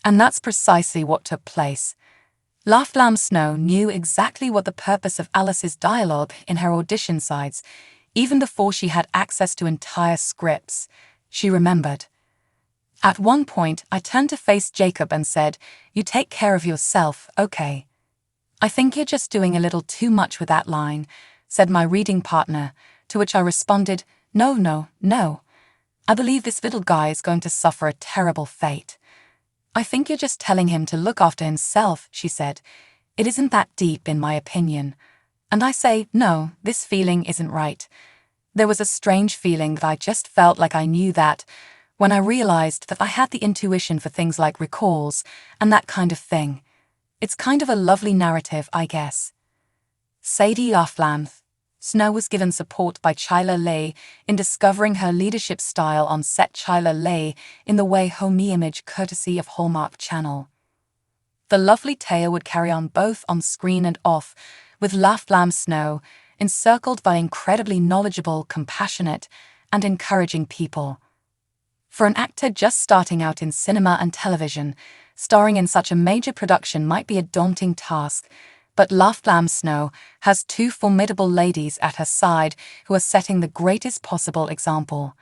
And that's precisely what took place. Laugh Lamb Snow knew exactly what the purpose of Alice's dialogue in her audition sides, even before she had access to entire scripts. She remembered. At one point, I turned to face Jacob and said, "You take care of yourself, okay?" "I think you're just doing a little too much with that line," said my reading partner, to which I responded, "No, no, no. I believe this little guy is going to suffer a terrible fate." "I think you're just telling him to look after himself," she said. "It isn't that deep, in my opinion." And I say, no, this feeling isn't right. There was a strange feeling that I just felt like I knew that, when I realized that I had the intuition for things like recalls and that kind of thing. It's kind of a lovely narrative, I guess. Sadie Laugh-Lamb Snow was given support by Chyla Leigh in discovering her leadership style on set. Chyla Leigh in the way homey image courtesy of Hallmark Channel. The lovely tale would carry on both on screen and off, with Laugh Lamb Snow encircled by incredibly knowledgeable, compassionate, and encouraging people. For an actor just starting out in cinema and television, starring in such a major production might be a daunting task, but Laugh Lamb Snow has two formidable ladies at her side who are setting the greatest possible example.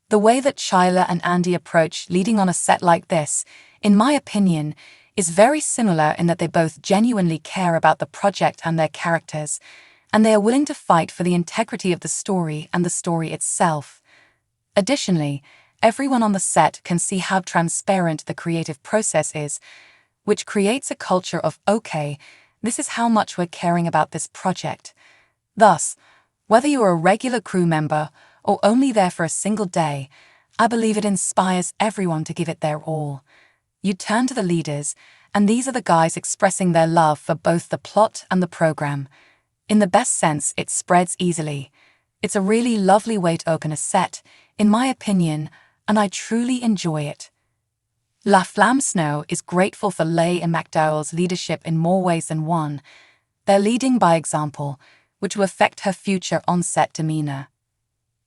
The way that Chyla and Andy approach leading on a set like this, in my opinion, is very similar in that they both genuinely care about the project and their characters, and they are willing to fight for the integrity of the story and the story itself. Additionally, everyone on the set can see how transparent the creative process is, which creates a culture of, okay, this is how much we're caring about this project. Thus, whether you're a regular crew member or only there for a single day, I believe it inspires everyone to give it their all. You turn to the leaders, and these are the guys expressing their love for both the plot and the program. In the best sense, it spreads easily. It's a really lovely way to open a set, in my opinion, and I truly enjoy it. Laugh Lamb Snow is grateful for Leigh and McDowell's leadership in more ways than one. They're leading by example, which will affect her future on-set demeanor.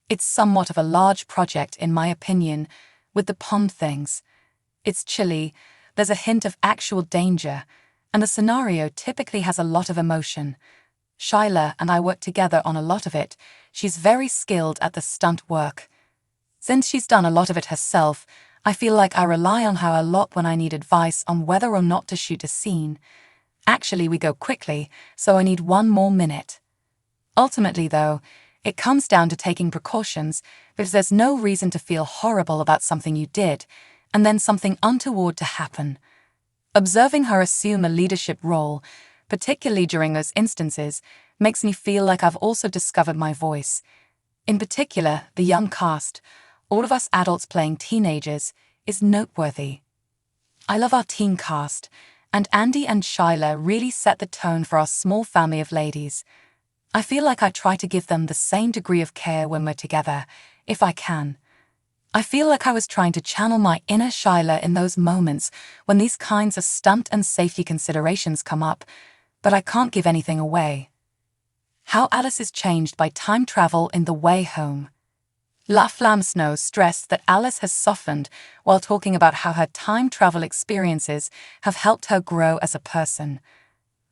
It's somewhat of a large project, in my opinion, with the pond things. It's chilly, there's a hint of actual danger, and the scenario typically has a lot of emotion. Chyla and I work together on a lot of it. She's very skilled at the stunt work. Since she's done a lot of it herself, I feel like I rely on her a lot when I need advice on whether or not to shoot a scene. Actually, we go quickly, so I need one more minute. Ultimately, though, it comes down to taking precautions, because there's no reason to feel horrible about something you did, and then something untoward to happen. Observing her assume a leadership role, particularly during those instances, makes me feel like I've also discovered my voice. In particular, the young cast, all of us adults playing teenagers, is noteworthy. I love our teen cast, and Andy and Chyla really set the tone for our small family of ladies. I feel like I try to give them the same degree of care when we're together, if I can. I feel like I was trying to channel my inner Chyla in those moments when these kinds of stunt and safety considerations come up, but I can't give anything away. How Alice is changed by time travel in The Way Home. Laugh Lamb Snow stressed that Alice has softened while talking about how her time travel experiences have helped her grow as a person.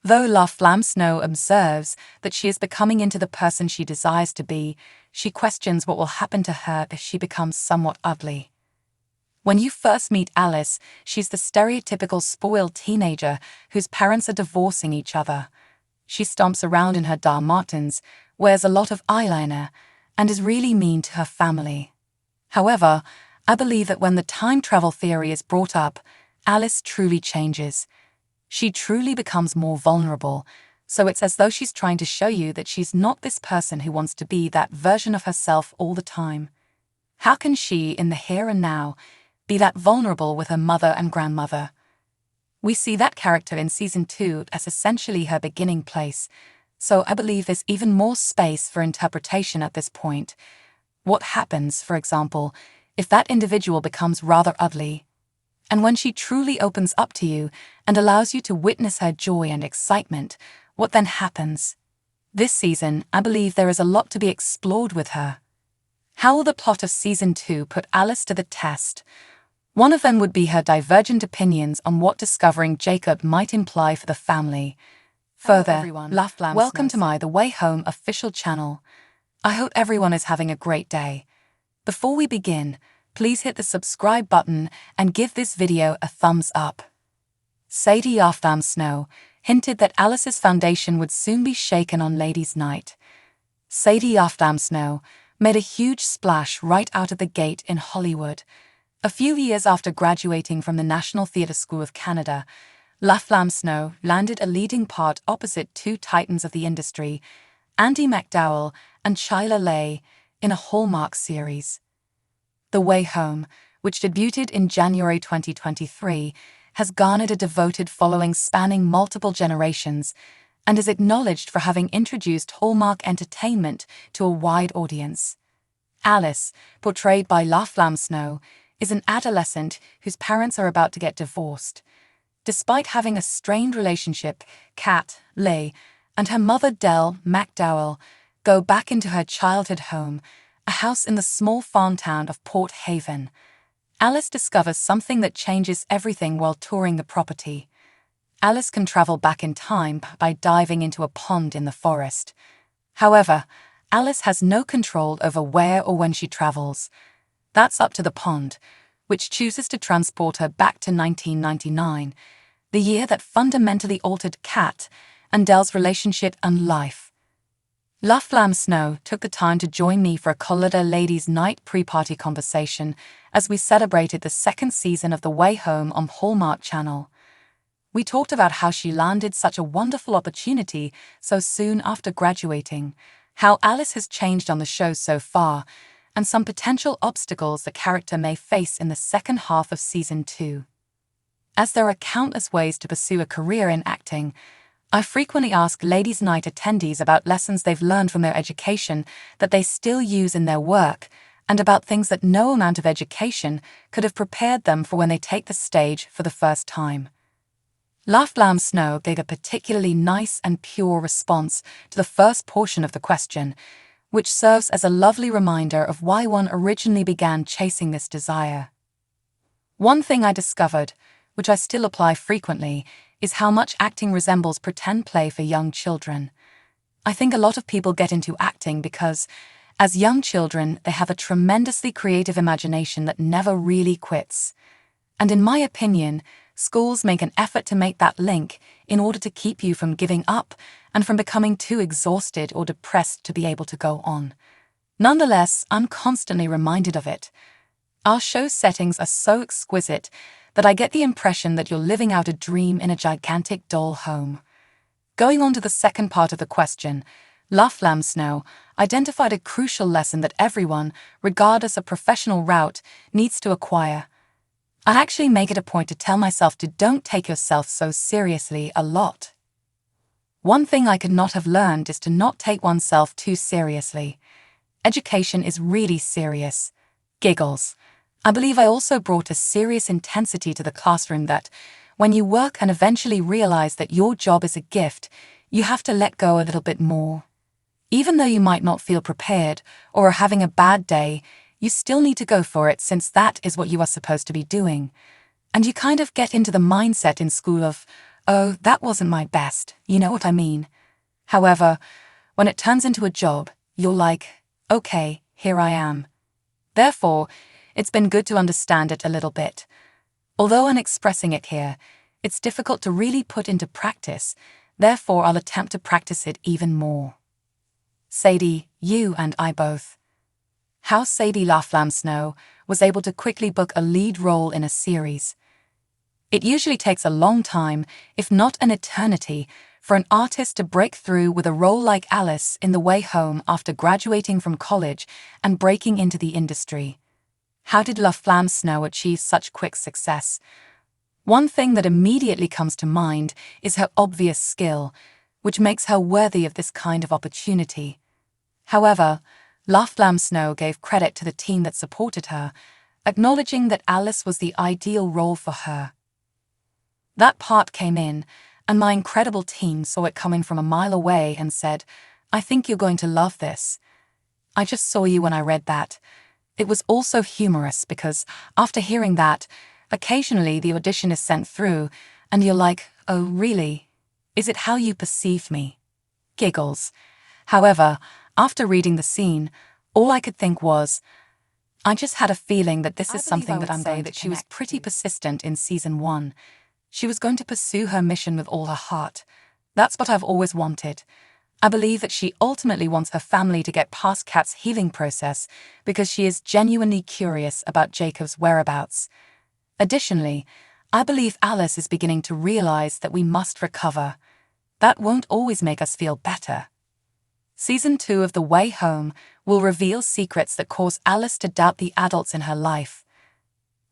Though Laugh Lamb Snow observes that she is becoming into the person she desires to be, she questions what will happen to her if she becomes somewhat ugly. When you first meet Alice, she's the stereotypical spoiled teenager whose parents are divorcing each other. She stomps around in her Dar Martens, wears a lot of eyeliner, and is really mean to her family. However, I believe that when the time travel theory is brought up, Alice truly changes. She truly becomes more vulnerable, so it's as though she's trying to show you that she's not this person who wants to be that version of herself all the time. How can she, in the here and now, be that vulnerable with her mother and grandmother? We see that character in Season 2 as essentially her beginning place, so I believe there's even more space for interpretation at this point. What happens, for example, if that individual becomes rather ugly? And when she truly opens up to you and allows you to witness her joy and excitement, what then happens? This season, I believe there is a lot to be explored with her. How will the plot of Season 2 put Alice to the test? One of them would be her divergent opinions on what discovering Jacob might imply for the family. Further, everyone. Welcome to my The Way Home official channel. I hope everyone is having a great day. Before we begin, please hit the subscribe button and give this video a thumbs up. Sadie Snow hinted that Alice's foundation would soon be shaken on Ladies' Night. Sadie Snow made a huge splash right out of the gate in Hollywood. A few years after graduating from the National Theatre School of Canada, Snow landed a leading part opposite two titans of the industry, Andie MacDowell and Chyla Leigh, in a Hallmark series. The Way Home, which debuted in January 2023, has garnered a devoted following spanning multiple generations and is acknowledged for having introduced Hallmark entertainment to a wide audience. Alice, portrayed by Snow, is an adolescent whose parents are about to get divorced. Despite having a strained relationship, Kat, Leigh, and her mother Dell MacDowell go back into her childhood home, a house in the small farm town of Port Haven. Alice discovers something that changes everything while touring the property. Alice can travel back in time by diving into a pond in the forest. However, Alice has no control over where or when she travels. That's up to the pond, which chooses to transport her back to 1999, the year that fundamentally altered Kat and Dell's relationship and life. Snow took the time to join me for a Collider Ladies' Night pre-party conversation as we celebrated the second season of The Way Home on Hallmark Channel. We talked about how she landed such a wonderful opportunity so soon after graduating, how Alice has changed on the show so far, and some potential obstacles the character may face in the second half of Season 2. As there are countless ways to pursue a career in acting, I frequently ask Ladies' Night attendees about lessons they've learned from their education that they still use in their work, and about things that no amount of education could have prepared them for when they take the stage for the first time. Snow gave a particularly nice and pure response to the first portion of the question, which serves as a lovely reminder of why one originally began chasing this desire. One thing I discovered, which I still apply frequently, is how much acting resembles pretend play for young children. I think a lot of people get into acting because, as young children, they have a tremendously creative imagination that never really quits. And in my opinion, schools make an effort to make that link in order to keep you from giving up and from becoming too exhausted or depressed to be able to go on. Nonetheless, I'm constantly reminded of it. Our show's settings are so exquisite that I get the impression that you're living out a dream in a gigantic doll home. Going on to the second part of the question, Snow identified a crucial lesson that everyone, regardless of professional route, needs to acquire. I actually make it a point to tell myself to don't take yourself so seriously a lot. One thing I could not have learned is to not take oneself too seriously. Education is really serious. Giggles. I believe I also brought a serious intensity to the classroom that, when you work and eventually realize that your job is a gift, you have to let go a little bit more. Even though you might not feel prepared or are having a bad day, you still need to go for it since that is what you are supposed to be doing. And you kind of get into the mindset in school of, oh, that wasn't my best, you know what I mean? However, when it turns into a job, you're like, okay, here I am. Therefore, it's been good to understand it a little bit. Although I'm expressing it here, it's difficult to really put into practice, therefore I'll attempt to practice it even more. Sadie, you and I both. How Sadie Snow was able to quickly book a lead role in a series. It usually takes a long time, if not an eternity, for an artist to break through with a role like Alice in The Way Home after graduating from college and breaking into the industry. How did Snow achieve such quick success? One thing that immediately comes to mind is her obvious skill, which makes her worthy of this kind of opportunity. However, Snow gave credit to the team that supported her, acknowledging that Alice was the ideal role for her. That part came in, and my incredible team saw it coming from a mile away and said, I think you're going to love this. I just saw you when I read that. It was also humorous because, after hearing that, Occasionally, the audition is sent through, and you're like, oh, really? Is it how you perceive me? Giggles. However, after reading the scene, all I could think was, I just had a feeling that this is something that I'm going to. She was pretty persistent in season 1. She was going to pursue her mission with all her heart. That's what I've always wanted. I believe that she ultimately wants her family to get past Kat's healing process because she is genuinely curious about Jacob's whereabouts. Additionally, I believe Alice is beginning to realize that we must recover. That won't always make us feel better. Season 2 of The Way Home will reveal secrets that cause Alice to doubt the adults in her life.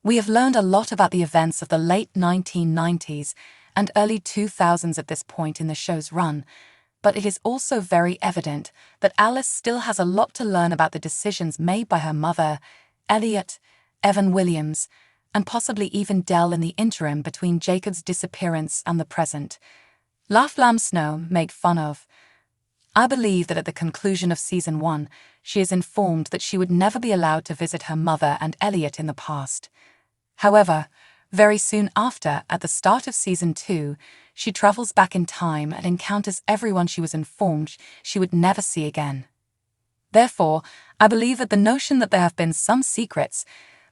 We have learned a lot about the events of the late 1990s and early 2000s at this point in the show's run, but it is also very evident that Alice still has a lot to learn about the decisions made by her mother, Elliot, Evan Williams, and possibly even Dell in the interim between Jacob's disappearance and the present. Laugh Lamb Snow made fun of. I believe that at the conclusion of season 1, she is informed that she would never be allowed to visit her mother and Elliot in the past. However, very soon after, at the start of season 2, she travels back in time and encounters everyone she was informed she would never see again. Therefore, I believe that the notion that there have been some secrets,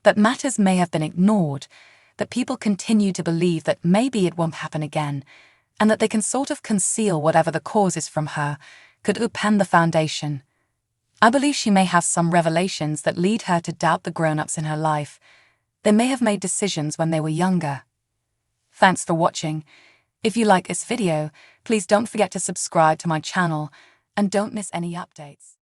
that matters may have been ignored, that people continue to believe that maybe it won't happen again, and that they can sort of conceal whatever the cause is from her, could upend the foundation. I believe she may have some revelations that lead her to doubt the grown-ups in her life. They may have made decisions when they were younger. Thanks for watching. If you like this video, please don't forget to subscribe to my channel and don't miss any updates.